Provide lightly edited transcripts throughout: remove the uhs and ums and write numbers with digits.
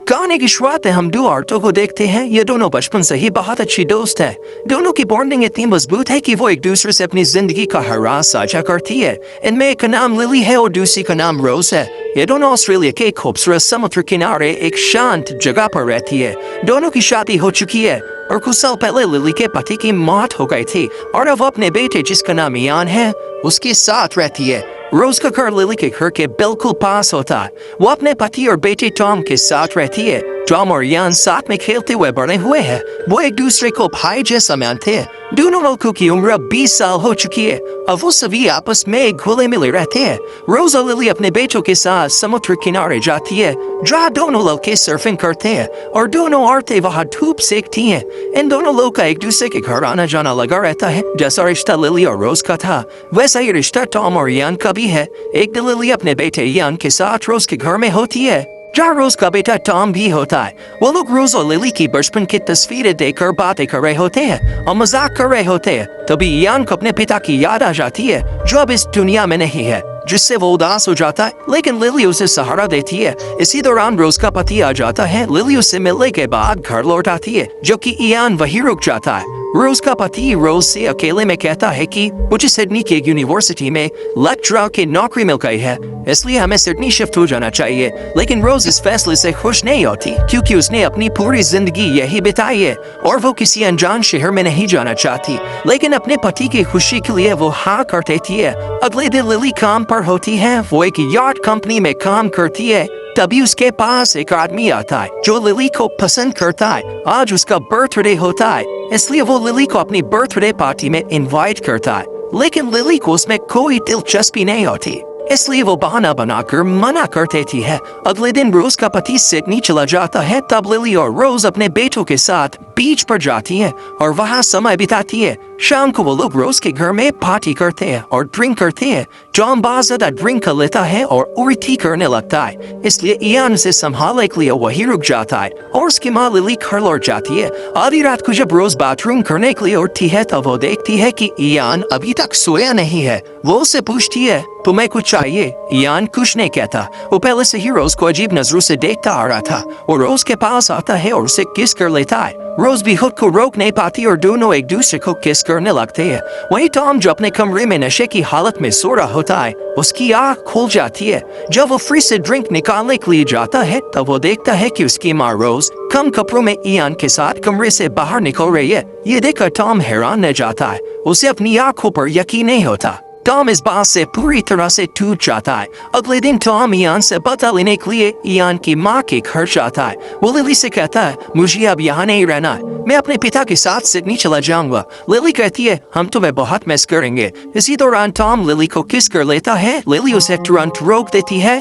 गाने की शुरुआत में हम दो औरतों को देखते हैं। ये दोनों बचपन से ही बहुत अच्छी दोस्त है। दोनों की बॉन्डिंग इतनी मजबूत है कि वो एक दूसरे से अपनी जिंदगी का हर राज साझा करती है। इनमें एक का नाम लिली है और दूसरी का नाम रोज है। ये दोनों ऑस्ट्रेलिया के खूबसूरत समुद्र किनारे एक शांत जगह पर रहती है। दोनों की शादी हो चुकी है और कुछ साल पहले लिली के पति की मौत हो गई थी और अब अपने बेटे जिसका नाम इयान है उसके साथ रहती है। रोज का घर लिली के घर के बिल्कुल पास होता है। वो अपने पति और बेटे टॉम के साथ रहती है। टॉम और इयान साथ में खेलते हुए बड़े हुए हैं। वो एक दूसरे को भाई जैसा मानते हैं। दोनों लड़कों की उम्र 20 साल हो चुकी है। अब वो सभी आपस में घुले मिले रहते हैं। रोज और लिली अपने बेटों के साथ समुद्र किनारे जाती है जहाँ दोनों लड़के सर्फिंग करते हैं और दोनों औरतें वहाँ धूप सेकती हैं। इन दोनों लोग का एक दूसरे के घर आना जाना लगा रहता है। जैसा रिश्ता लिली और रोज का था वैसा ही रिश्ता टॉम और इयान का भी है। एक दिन लिली अपने बेटे इयान के साथ रोज के घर में होती है जहाँ रोज का बेटा टॉम भी होता है। वो लोग रोज और लिली की बचपन की तस्वीरें देखकर बातें कर रहे होते हैं और मजाक कर रहे होते हैं। तभी इयान को अपने पिता की याद आ जाती है जो अब इस दुनिया में नहीं है, जिससे वो उदास हो जाता है। लेकिन लिली उसे सहारा देती है। इसी दौरान रोज का पति आ जाता है। लिली उससे मिलने के बाद घर लौट आती है जो कि इयान वहीं रुक जाता है। रोज का पति रोज से अकेले में कहता है कि मुझे सिडनी की यूनिवर्सिटी में लेक्चरर की नौकरी मिल गई है, इसलिए हमें सिडनी शिफ्ट हो जाना चाहिए। लेकिन रोज इस फैसले से खुश नहीं होती क्योंकि उसने अपनी पूरी जिंदगी यही बिताई है और वो किसी अनजान शहर में नहीं जाना चाहती। लेकिन अपने पति की खुशी के लिए वो हाँ कर देती है। अगले दिन लिली काम पर होती है। वो एक यार्ड कंपनी में काम करती है। तभी उसके पास एक आदमी आता है जो लिली को पसंद करता है। आज उसका बर्थडे होता है, इसलिए वो लिली को अपनी बर्थडे पार्टी में इनवाइट करता है। लेकिन लिली को उसमें कोई दिलचस्पी नहीं होती, इसलिए वो बहाना बनाकर मना कर देती है। अगले दिन रोज का पति सिडनी चला जाता है। तब लिली और रोज अपने बेटों के साथ बीच पर जाती है और वहाँ समय बिताती है। शाम को वो लोग रोज के घर में पार्टी करते हैं और ड्रिंक करते हैं। टॉम बहुत ज्यादा ड्रिंक कर लेता है और उल्टी करने लगता है, इसलिए इयान से संभालने के लिए वही रुक जाता है और उसकी माँ लिली घर लौट जाती है। आधी रात को जब रोज बाथरूम करने के लिए उठती है तब वो देखती है कि इयान अभी तक सोया नहीं है। वो उससे पूछती है तुम्हें कुछ चाहिए? इयान कुछ नहीं कहता। वो पहले से ही रोज को अजीब नजरों से देखता आ रहा था। वो रोज के पास आता है और उसे किस कर लेता है। रोज भी खुद को रोक नहीं पाती और दोनों एक दूसरे को किस करने लगते हैं। वहीं टॉम जो अपने कमरे में नशे की हालत में सो रहा होता है उसकी आँख खुल जाती है। जब वो फ्रिज से ड्रिंक निकालने के लिए जाता है तब वो देखता है कि उसकी माँ रोज कम कपड़ों में इयान के साथ कमरे से बाहर निकल रही है। ये देखकर टॉम हैरान रह जाता है। उसे अपनी आंखों पर यकीन नहीं होता। टॉम इस बात से पूरी तरह से टूट जाता है। अगले दिन टॉम इयान से बदला लेने के लिए इयान की माँ के घर जाता है। वो लिली से कहता है मुझे अब यहाँ नहीं रहना है, मैं अपने पिता के साथ सिडनी चला जाऊंगा। लिली कहती है हम तुम्हें बहुत मिस करेंगे। इसी दौरान टॉम लिली को किस कर लेता है। लिली उसे तुरंत रोक देती है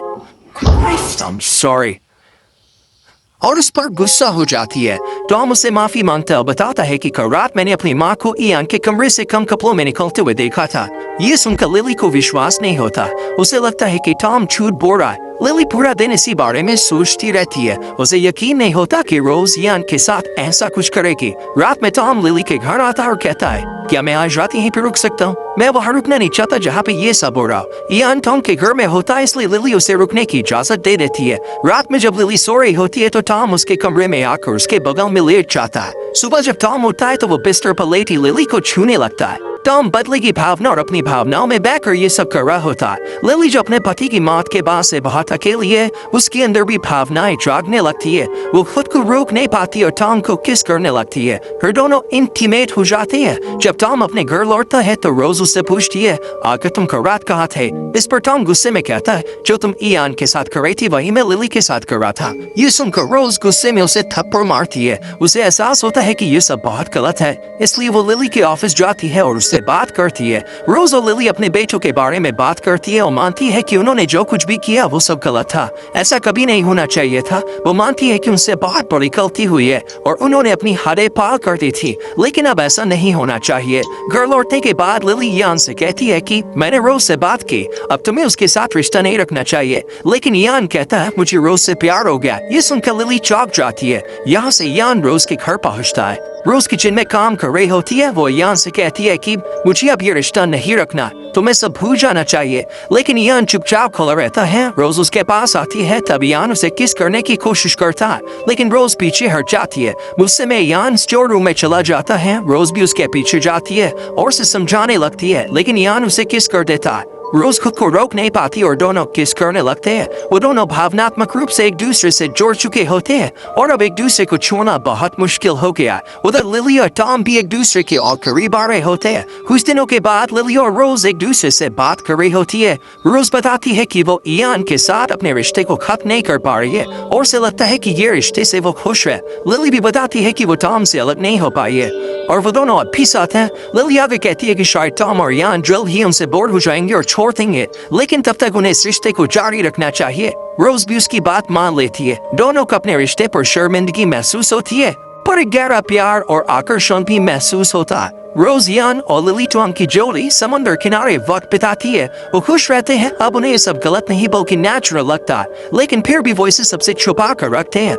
I'm sorry और उस पर गुस्सा हो जाती है। टॉम उसे माफी मांगता है और बताता है कि कल रात मैंने अपनी माँ को इयान के कमरे से कम कपड़ों में निकलते हुए देखा था। ये सुनकर लिली को विश्वास नहीं होता। उसे लगता है कि टॉम झूठ बोल रहा है। लिली पूरा दिन इसी बारे में सोचती रहती है। उसे यकीन नहीं होता कि रोज इयान के साथ ऐसा कुछ करेगी। रात में टॉम लिली के घर आता है और कहता है क्या मैं आज रात यहीं पे रुक सकता हूँ? मैं वहाँ रुकना नहीं चाहता जहाँ पे ये सब हो रहा हो। इयान टॉम के घर में होता है, इसलिए लिली उसे रुकने की इजाजत दे देती है। रात में जब लिली सो रही होती है तो टॉम उसके कमरे में आकर उसके बगल में लेट जाता है। सुबह जब टॉम उठता है तो वो बिस्तर पर लेटी लिली को छूने लगता है। टॉम बदले की भावना और अपनी भावनाओं में बहकर ये सब कर रहा होता है। लिली जो अपने पति की मौत के बाद से बहुत अकेली है, उसके अंदर भी भावनाएं जागने लगती है। वो खुद को रोक नहीं पाती और टॉम को किस करने लगती है। फिर दोनों इंटीमेट हो जाते हैं। जब टॉम अपने घर लौटता है तो रोज उससे पूछती है आखिर तुम कल रात कहाँ थे? इस पर टॉम गुस्से में कहता है जो तुम इयान के साथ कर रही थी वही मैं लिली के साथ कर रहा था। ये सुनकर रोज गुस्से में उसे थप्पड़ मारती है। उसे एहसास होता है कि ये सब बहुत गलत है, इसलिए वो लिली के ऑफिस जाती है और उससे बात करती है। रोज और लिली अपने बेटों के बारे में बात करती है और मानती है कि उन्होंने जो कुछ भी किया वो सब गलत था, ऐसा कभी नहीं होना चाहिए था। वो मानती है कि उनसे बहुत बड़ी गलती हुई है और उन्होंने अपनी हदें पार कर दी थी, लेकिन अब ऐसा नहीं होना चाहिए। घर लौटने के बाद लिली इयान से कहती है कि मैंने रोज से बात की, अब तुम्हें उसके साथ रिश्ता नहीं रखना चाहिए। लेकिन इयान कहता है मुझे रोज से प्यार हो गया। ये सुनकर लिली चौंक जाती है। यहाँ से इयान रोज के घर पहुँचता है। रोज किचन में काम कर रही होती है। वो यान से कहती है कि मुझे अब ये रिश्ता नहीं रखना, तुम्हें सब भूल जाना चाहिए। लेकिन यान चुपचाप खुला रहता है। रोज उसके पास आती है, तब यान उसे किस करने की कोशिश करता है, लेकिन रोज पीछे हट जाती है। गुस्से में यान स्टोर रूम में चला जाता है। रोज भी उसके पीछे जाती है और उसे समझाने लगती है, लेकिन यान उसे किस कर देता है। रोज खुद को रोक नहीं पाती और दोनों किस करने लगते हैं। वो दोनों भावनात्मक रूप से एक दूसरे से जुड़ चुके होते हैं और अब एक दूसरे को छोड़ना बहुत मुश्किल हो गया। उधर लिली और टॉम भी एक दूसरे के और करीब आ रहे होते हैं। कुछ दिनों के बाद लिली और रोज एक दूसरे से बात कर रही होती है। रोज बताती है कि वो इयान के साथ अपने रिश्ते को खत्म नहीं कर पा रही है और उसे लगता है कि ये रिश्ते से वो खुश है। लिली भी बताती है कि वो टॉम से अलग नहीं हो पाई है और वो दोनों अब भी साथ हैं। लिली आगे कहती है कि शायद टॉम और इयान जल्द ही उनसे बोर हो जाएंगे और छोड़ देंगे, लेकिन तब तक उन्हें इस रिश्ते को जारी रखना चाहिए। रोज भी उसकी बात मान लेती है। दोनों को अपने रिश्ते पर शर्मिंदगी महसूस होती है, पर एक गहरा प्यार और आकर्षण भी महसूस होता है। रोज, इयान और लिली टॉम की जोड़ी समुद्र किनारे वक्त बिताती है। वो खुश रहते हैं। अब उन्हें ये सब गलत नहीं बल्कि नेचुरल लगता है, लेकिन फिर भी वो इसे सबसे छुपा कर रखते हैं।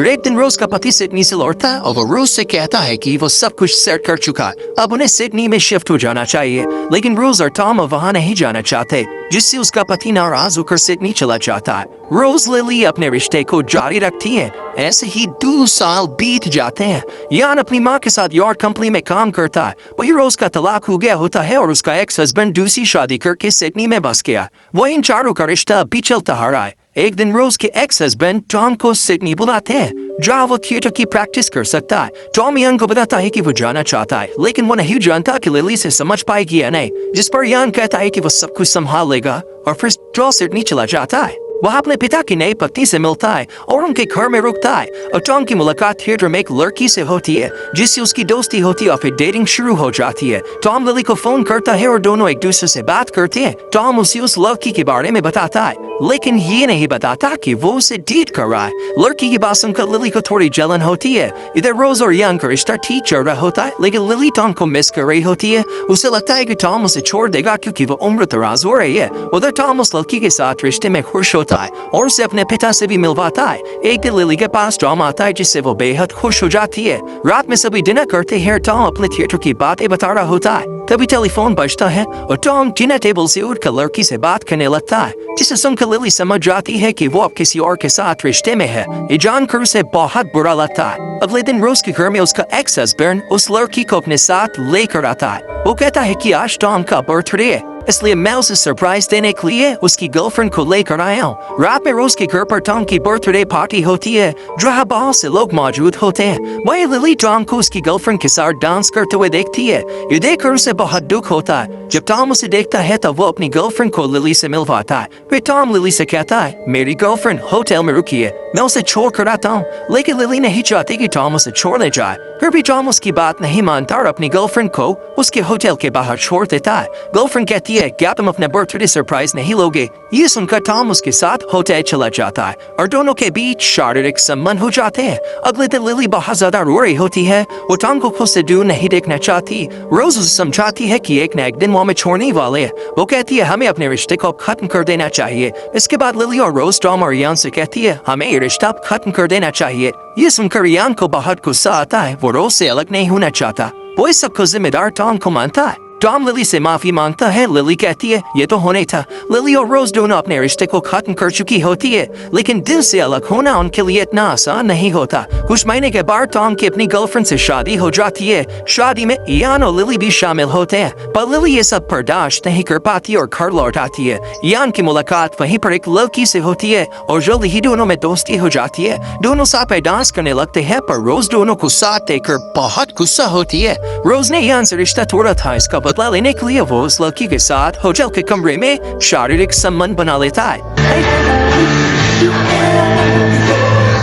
एक दिन रोज का पति सिडनी से लौटता है और वो रोज से कहता है कि वो सब कुछ सेट कर चुका है, अब उन्हें सिडनी में शिफ्ट हो जाना चाहिए। लेकिन रोज और टॉम वहां नहीं जाना चाहते, जिससे उसका पति नाराज होकर सिडनी चला जाता है। रोज लिली अपने रिश्ते को जारी रखती है। ऐसे ही 2 साल बीत जाते हैं। यान अपनी माँ के साथ यार्ड कंपनी में काम करता है। वही रोज का तलाक हो गया होता है और उसका एक्स हस्बैंड दूसरी शादी करके सिडनी में बस गया। वो इन चारों का रिश्ता अभी चलता आ रहा है। एक दिन रोज के एक्स हस्बैंड टॉम को सिडनी बुलाते हैं, जहाँ वो थिएटर की प्रैक्टिस कर सकता है। टॉम यान को बताता है कि वो जाना चाहता है, लेकिन वो नहीं जानता कि लिली से समझ पाएगी या नहीं, जिस पर यान कहता है कि वो सब कुछ संभाल लेगा और फिर टॉम सिडनी चला जाता है। वह अपने पिता की नई पत्नी से मिलता है और उनके घर में रुकता है और टॉम की मुलाकात थिएटर में एक लड़की से होती है, जिससे उसकी दोस्ती होती है और फिर डेटिंग शुरू हो जाती है। टॉम लिली को फोन करता है और दोनों एक दूसरे से बात करते हैं। टॉम उसे उस लड़की के बारे में बताता है, लेकिन ये नहीं बताता कि वो उसे डेट कर रहा है। लड़की की बात सुनकर लिली को थोड़ी जलन होती है। इधर रोज और यान का रिश्ता ठीक चल रहा होता है, लेकिन लिली टॉम को मिस कर रही होती है। उसे लगता है कि टॉम उसे छोड़ देगा क्योंकि वो उम्र दराज हो रही है। उधर टॉम उस लड़की के साथ रिश्ते में खुश होता है और उसे अपने पिता से भी मिलवाता है। एक दिन लिली के पास टॉम आता है, जिससे वो बेहद खुश हो जाती है। रात में सभी डिनर करते हैं। टॉम अपने थिएटर की बातें बता रहा होता है, तभी टेलीफोन बजता है और टॉम डिनर टेबल से उठकर लड़की से बात करने लगता है, जिसे सुनकर लिली समझ जाती है कि वो अब किसी और के साथ रिश्ते में है। ये जानकर उसे बहुत बुरा लगता है। अगले दिन रोज के घर में उसका एक्स हस्बैंड उस लड़की को अपने साथ लेकर आता है। वो कहता है कि आज टॉम का बर्थडे है, इसलिए मैं उसे सरप्राइज देने के लिए उसकी गर्लफ्रेंड को लेकर आया हूँ। रात में रोज के घर पर टॉम की बर्थडे पार्टी होती है, जहाँ बहुत से लोग मौजूद होते हैं। वही लिली टॉम को उसकी गर्लफ्रेंड के साथ डांस करते हुए देखती है। ये देखकर उसे बहुत दुख होता है। जब टॉम उसे देखता है तब वो अपनी गर्लफ्रेंड को लिली से मिलवाता है। फिर टॉम लिली से कहता है, मेरी गर्लफ्रेंड होटल में रुकी है, मैं उसे छोड़ कर आता हूँ। लेकिन लिली नहीं चाहती कि टॉम उसे छोड़ने जाए। फिर भी टॉम उसकी बात नहीं मानता और अपनी गर्लफ्रेंड को उसके होटल के बाहर छोड़ देता है। गर्लफ्रेंड कहती है, क्या तुम अपने बर्थडे सरप्राइज नहीं लोगे? ये सुनकर टॉम उसके साथ होटल चला जाता है और दोनों के बीच शारीरिक संबंध हो जाते हैं। अगले दिन लिली बहुत ज्यादा रो रही होती है। वो टॉम को खुद से दूर नहीं देखना चाहती। रोज उसे समझाती है कि एक न एक दिन वो हमें छोड़ने वाले है। वो कहती है हमें अपने रिश्ते को खत्म कर देना चाहिए। इसके बाद लिली और रोज टॉम और यान से कहती है हमें ये रिश्ता खत्म कर देना चाहिए। ये सुनकर यान को बहुत गुस्सा आता है। वो रोज से अलग नहीं होना चाहता। वो इस सब को जिम्मेदार टॉम को मानता है। टॉम लिली से माफी मांगता है। लिली कहती है ये तो होने था। लिली और रोज दोनों अपने रिश्ते को खत्म कर चुकी होती है, लेकिन दिल से अलग होना उनके लिए इतना आसान नहीं होता। कुछ महीने के बाद टॉम की अपनी गर्लफ्रेंड से शादी हो जाती है। शादी में यान और लिली भी शामिल होते हैं, पर लिली ये सब बर्दाश्त नहीं कर पाती और घर लौट आती है। यान की मुलाकात वहीं पर एक लड़की से होती है और जल्दी ही दोनों में दोस्ती हो जाती है। दोनों साथ में डांस करने लगते हैं, पर रोज दोनों को साथ देखकर बहुत गुस्सा होती है। रोज ने यान से रिश्ता तोड़ा था, इसका बदला लेने के लिए वो उस लड़की के साथ होटल के कमरे में शारीरिक संबंध बना लेता है।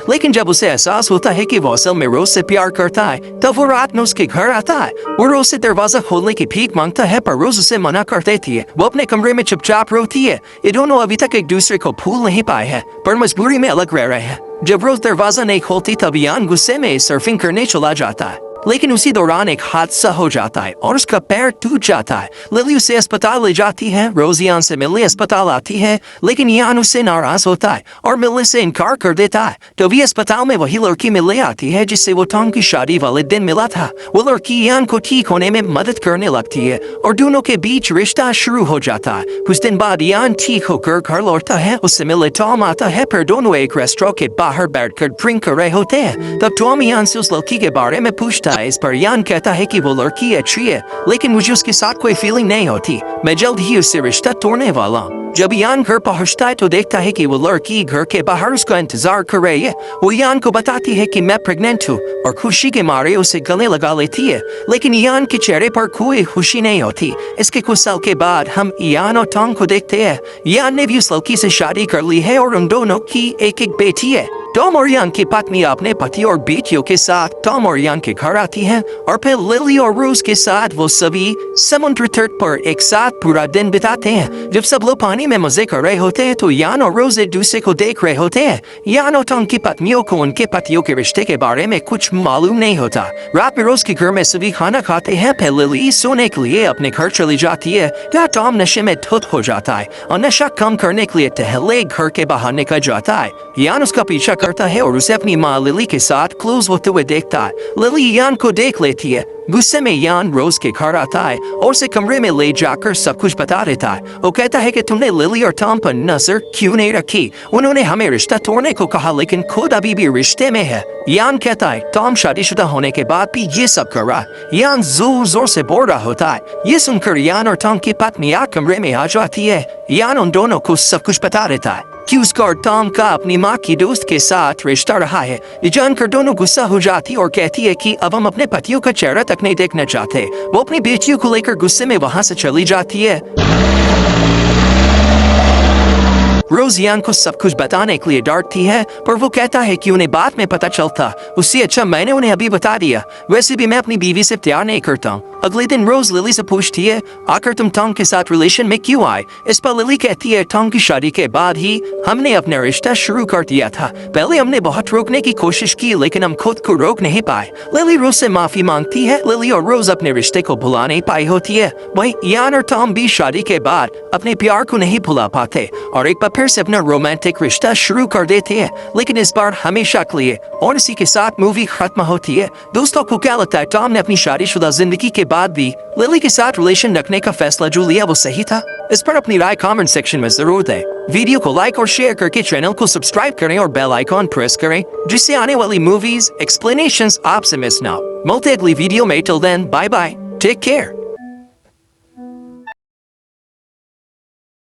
लेकिन जब उसे एहसास होता है कि वो असल में रोज से प्यार करता है, तब वो रात में उसके घर आता है। वो रोज से दरवाजा खोलने की भीख मांगता है, पर रोज उसे मना कर देती है। वो अपने कमरे में चुपचाप रोती है। ये दोनों अभी तक एक दूसरे को भूल नहीं पाए हैं, पर मजबूरी में अलग रह रहे हैं। जब रोज दरवाजा नहीं खोलती तब यान गुस्से में सर्फिंग करने चला जाता है। लेकिन उसी दौरान एक हादसा हो जाता है और उसका पैर टूट जाता है। लिली उसे अस्पताल ले जाती है। रोज यान से मिलने अस्पताल आती है, लेकिन यान उससे नाराज होता है और मिलने से इनकार कर देता है। तभी अस्पताल में वही लड़की मिलने आती है जिससे वो टॉम की शादी वाले दिन मिला था। वो लड़की यान को ठीक होने में मदद करने लगती है और दोनों के बीच रिश्ता शुरू हो जाता है। कुछ दिन बाद यान ठीक होकर घर लौटता है। उससे मिलने टॉम आता है, पर दोनों एक रेस्टोरेंट के बाहर बैठकर ड्रिंक कर रहे होते हैं। तब टॉम यान से उस लड़की के बारे में पूछता है। इस पर यान कहता है कि वो लड़की अच्छी है, लेकिन मुझे उसके साथ कोई फीलिंग नहीं होती। मैं जल्द ही उससे रिश्ता तोड़ने वाला हूँ। जब यान घर पहुंचता है तो देखता है कि वो लड़की घर के बाहर उसका इंतजार कर रही है। वो यान को बताती है कि मैं प्रेग्नेंट हूँ और खुशी के मारे उसे गले लगा लेती है, लेकिन यान के चेहरे पर कोई खुशी नहीं होती। इसके कुछ साल के बाद हम यान और टॉम को देखते हैं। यान ने भी उस लड़की से शादी कर ली है और उन दोनों की एक बेटी है। टॉम और यान की पत्नी अपने पति और बेटियों के साथ टॉम और यान के घर आती है और फिर लिली और रोज के साथ वो सभी समुद्र तट पर एक साथ पूरा दिन बिताते हैं। जब सब लोग पानी में मजे कर रहे होते हैं तो यान और रोज एक दूसरे को देख रहे होते हैं। यान और टॉम की पत्नियों को उनके पतियों के रिश्ते के बारे में कुछ मालूम नहीं होता। रात में रोज के घर में सभी खाना खाते हैं। फिर लिली सोने के लिए अपने घर चली जाती है। क्या टॉम नशे में धुत हो जाता है और नशा कम करने के लिए टहले घर के बाहर निकल जाता है। यान उसका पीछा करता है और उसे अपनी माँ लिली के साथ क्लोज होते हुए देखता है। लिली यान को देख लेती है। गुस्से में यान रोज के घर आता है और उसे कमरे में ले जाकर सब कुछ बता देता है। वो कहता है कि तुमने लिली और टॉम पर नजर क्यों नहीं रखी? उन्होंने हमें रिश्ता तोड़ने को कहा, लेकिन खुद अभी भी रिश्ते में है। यान कहता है टॉम शादीशुदा होने के बाद भी ये सब कर रहा है। यान जोर जोर से बोल रहा होता है। ये सुनकर यान और टॉम की पत्नी कमरे में आ जाती है। यान उन दोनों को सब कुछ बता देता है कि उसका और टॉम का अपनी माँ की दोस्त के साथ रिश्ता रहा है। ये जानकर दोनों गुस्सा हो जाती और कहती है कि अब हम अपने पतियों का चेहरा तक नहीं देखना चाहते। वो अपनी बेटियों को लेकर गुस्से में वहां से चली जाती है। रोज यान को सब कुछ बताने के लिए डांटती है, पर वो कहता है कि उन्हें बाद में पता चलता, उससे अच्छा मैंने उन्हें अभी बता दिया। वैसे भी मैं अपनी बीवी से प्यार नहीं करता हूँ। अगले दिन रोज लिली से पूछती है, आखिर तुम टॉम के साथ रिलेशन में क्यों आए? इस पर लिली कहती है, टॉम की शादी के बाद ही हमने अपना रिश्ता शुरू कर दिया था। पहले हमने बहुत रोकने की कोशिश की, लेकिन हम खुद को रोक नहीं पाए। लिली रोज से माफी मांगती है। लिली और रोज अपने रिश्ते को भुला नहीं पाई होती है। वहीं यान और टॉम भी शादी के बाद अपने प्यार को नहीं भुला पाते और एक बार फिर से अपना रोमांटिक रिश्ता शुरू कर देते हैं, लेकिन इस बार हमेशा के लिए। और इसी के साथ मूवी खत्म होती है। दोस्तों को क्या लगता है, टॉम ने अपनी शादीशुदा जिंदगी के बाद भी लिली के साथ रिलेशन रखने का फैसला जो लिया वो सही था? इस पर अपनी राय कमेंट सेक्शन में जरूर दें। वीडियो को लाइक और शेयर करके चैनल को सब्सक्राइब करें और बेल आइकॉन प्रेस करें, जिससे आने वाली मूवीज एक्सप्लेनेशंस आपसे मिस ना हो। मिलते हैं अगली वीडियो में। Till then bye bye, take care.